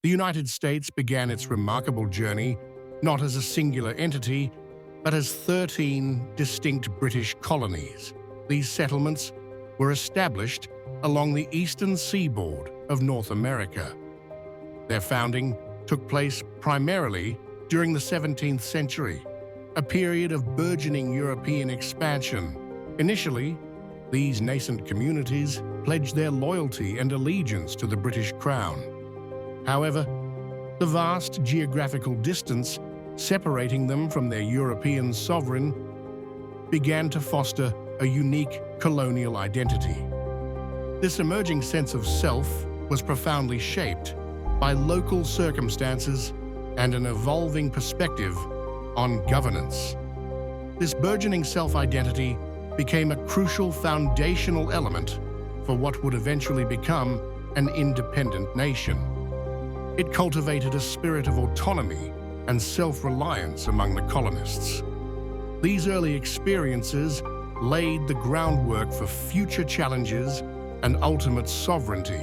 The United States began its remarkable journey not as a singular entity, but as 13 distinct British colonies. These settlements were established along the eastern seaboard of North America. Their founding took place primarily during the 17th century, a period of burgeoning European expansion. Initially, these nascent communities pledged their loyalty and allegiance to the British Crown. However, the vast geographical distance separating them from their European sovereign began to foster a unique colonial identity. This emerging sense of self was profoundly shaped by local circumstances and an evolving perspective on governance. This burgeoning self-identity became a crucial foundational element for what would eventually become an independent nation. It cultivated a spirit of autonomy and self-reliance among the colonists. These early experiences laid the groundwork for future challenges and ultimate sovereignty.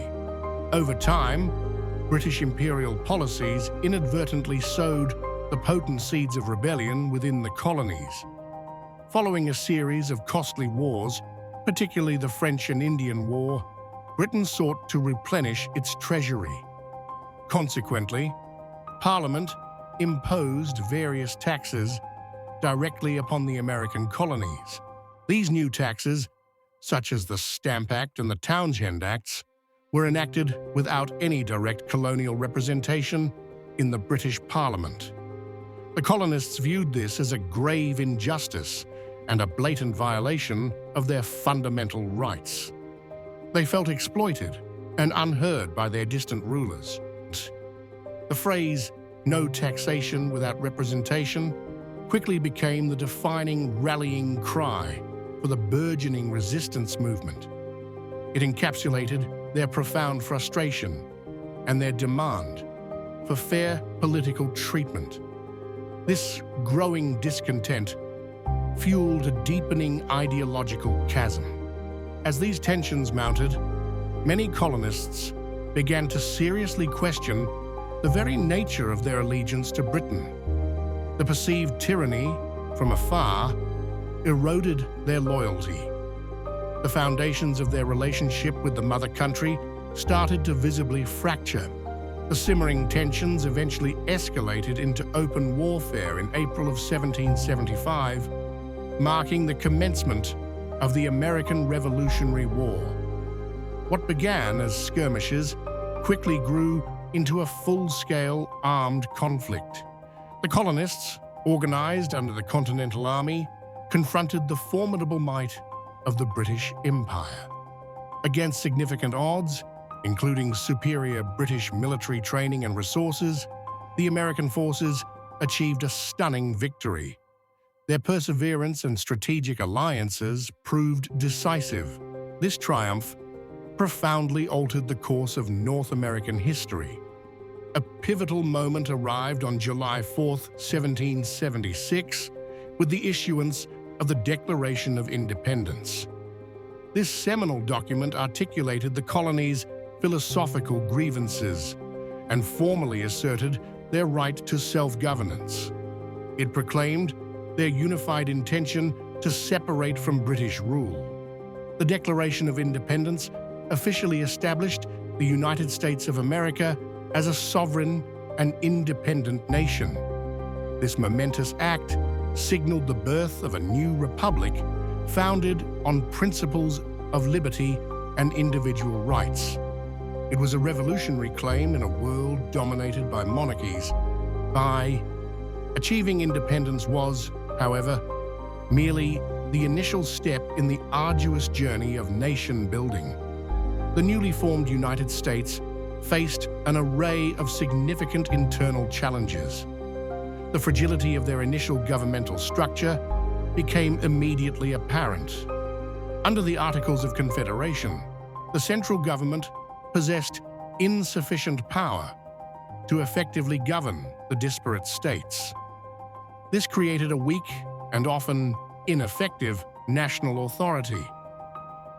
Over time, British imperial policies inadvertently sowed the potent seeds of rebellion within the colonies. Following a series of costly wars, particularly the French and Indian War, Britain sought to replenish its treasury. Consequently, Parliament imposed various taxes directly upon the American colonies. These new taxes, such as the Stamp Act and the Townshend Acts, were enacted without any direct colonial representation in the British Parliament. The colonists viewed this as a grave injustice and a blatant violation of their fundamental rights. They felt exploited and unheard by their distant rulers. The phrase, "no taxation without representation," quickly became the defining rallying cry for the burgeoning resistance movement. It encapsulated their profound frustration and their demand for fair political treatment. This growing discontent fueled a deepening ideological chasm. As these tensions mounted, many colonists began to seriously question the very nature of their allegiance to Britain. The perceived tyranny from afar eroded their loyalty. The foundations of their relationship with the mother country started to visibly fracture. The simmering tensions eventually escalated into open warfare in April of 1775, marking the commencement of the American Revolutionary War. What began as skirmishes quickly grew into a full-scale armed conflict. The colonists, organized under the Continental Army, confronted the formidable might of the British Empire. Against significant odds, including superior British military training and resources, the American forces achieved a stunning victory. Their perseverance and strategic alliances proved decisive. This triumph profoundly altered the course of North American history. A pivotal moment arrived on July 4, 1776, with the issuance of the Declaration of Independence. This seminal document articulated the colonies' philosophical grievances and formally asserted their right to self-governance. It proclaimed their unified intention to separate from British rule. The Declaration of Independence officially established the United States of America as a sovereign and independent nation. This momentous act signaled the birth of a new republic founded on principles of liberty and individual rights. It was a revolutionary claim in a world dominated by monarchies. By achieving independence was, however, merely the initial step in the arduous journey of nation building. The newly formed United States faced an array of significant internal challenges. The fragility of their initial governmental structure became immediately apparent. Under the Articles of Confederation, the central government possessed insufficient power to effectively govern the disparate states. This created a weak and often ineffective national authority.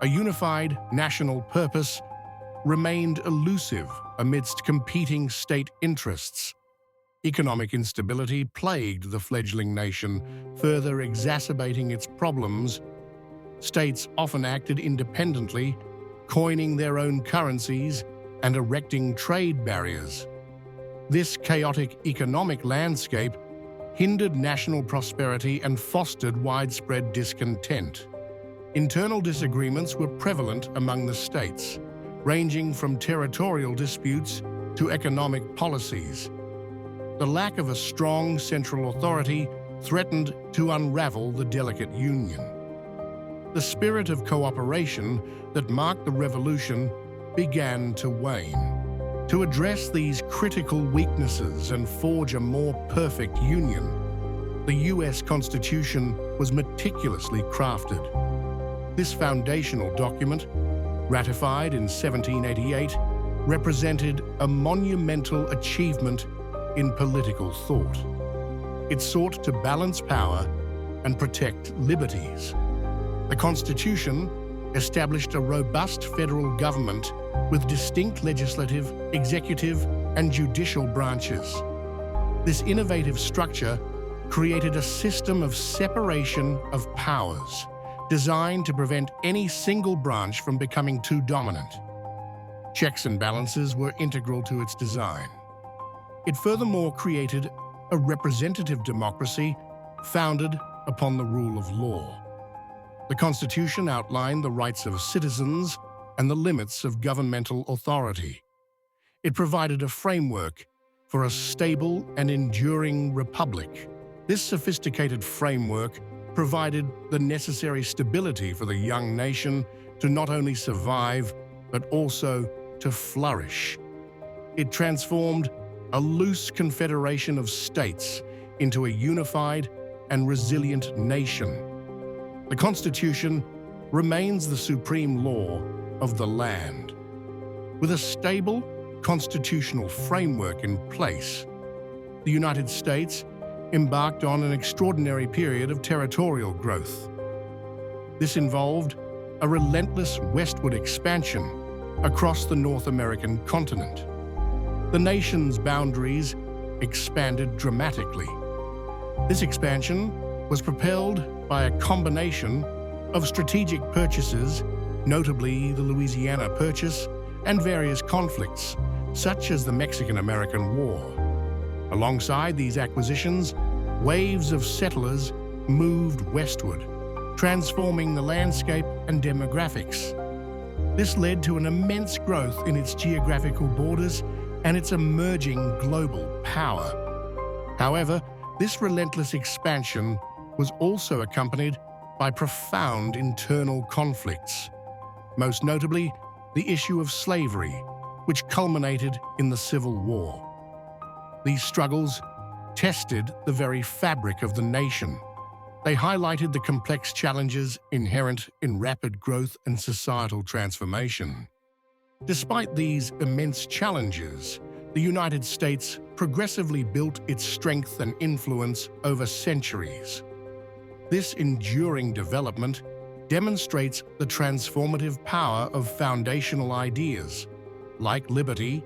A unified national purpose remained elusive amidst competing state interests. Economic instability plagued the fledgling nation, further exacerbating its problems. States often acted independently, coining their own currencies and erecting trade barriers. This chaotic economic landscape hindered national prosperity and fostered widespread discontent. Internal disagreements were prevalent among the states, ranging from territorial disputes to economic policies. The lack of a strong central authority threatened to unravel the delicate union. The spirit of cooperation that marked the revolution began to wane. To address these critical weaknesses and forge a more perfect union, the U.S. Constitution was meticulously crafted. This foundational document, ratified in 1788, represented a monumental achievement in political thought. It sought to balance power and protect liberties. The Constitution established a robust federal government with distinct legislative, executive, and judicial branches. This innovative structure created a system of separation of powers, designed to prevent any single branch from becoming too dominant. Checks and balances were integral to its design. It furthermore created a representative democracy founded upon the rule of law. The Constitution outlined the rights of citizens and the limits of governmental authority. It provided a framework for a stable and enduring republic. This sophisticated framework provided the necessary stability for the young nation to not only survive, but also to flourish. It transformed a loose confederation of states into a unified and resilient nation. The Constitution remains the supreme law of the land. With a stable constitutional framework in place, the United States embarked on an extraordinary period of territorial growth. This involved a relentless westward expansion across the North American continent. The nation's boundaries expanded dramatically. This expansion was propelled by a combination of strategic purchases, notably the Louisiana Purchase, and various conflicts, such as the Mexican-American War. Alongside these acquisitions, waves of settlers moved westward, transforming the landscape and demographics. This led to an immense growth in its geographical borders and its emerging global power. However, this relentless expansion was also accompanied by profound internal conflicts, most notably the issue of slavery, which culminated in the Civil War. These struggles tested the very fabric of the nation. They highlighted the complex challenges inherent in rapid growth and societal transformation. Despite these immense challenges, the United States progressively built its strength and influence over centuries. This enduring development demonstrates the transformative power of foundational ideas like liberty,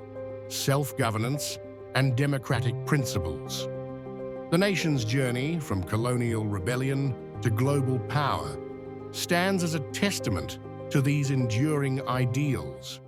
self-governance, and democratic principles. The nation's journey from colonial rebellion to global power stands as a testament to these enduring ideals.